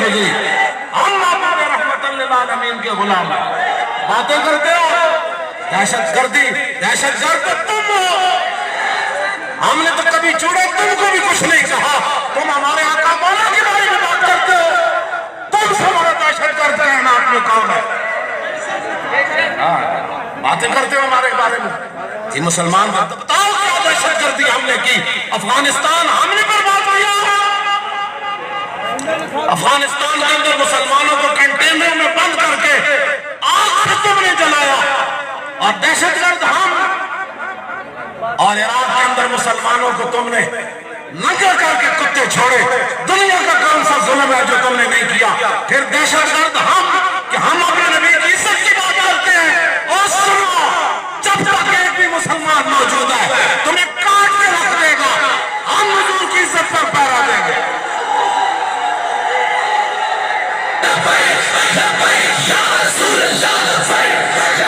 رضوی، ہم آپ رحمت للعالمین کے غلام ہیں۔ باتیں کرتے ہو دہشت گرد تم ہو، ہم نے تو کبھی چھوڑا تم کو بھی کچھ نہیں کہا، تم ہمارے آقا مولا کے بارے میں بات کرتے ہو، تم سے ہمارا دہشت گرد کہنا آپ میں کون ہے؟ باتیں کرتے ہو ہمارے بارے میں، یہ مسلمان بات بتاؤ کیا دہشت گردی ہم نے کی؟ افغانستان ہم نے برباد کیا، افغانستان کے اندر مسلمانوں کو کنٹینر میں بند کر کے آگ سے تم نے جلایا، اور دہشت گرد ہم، اور عراق کے اندر مسلمانوں کو تم نے ننگے کر کے کتے چھوڑے۔ دنیا کا کون سا ظلم ہے جو تم نے نہیں کیا؟ پھر دہشت گرد ہم کہ ہم اپنے نبی کی عزت کی بات کرتے ہیں، اور سنو جب تک ایک بھی مسلمان موجود ہے تمہیں کاٹ کے رکھ دے گا، ہم حضور کی عزت پر پہرا دیں گے۔ لبیک لبیک یا رسول اللہ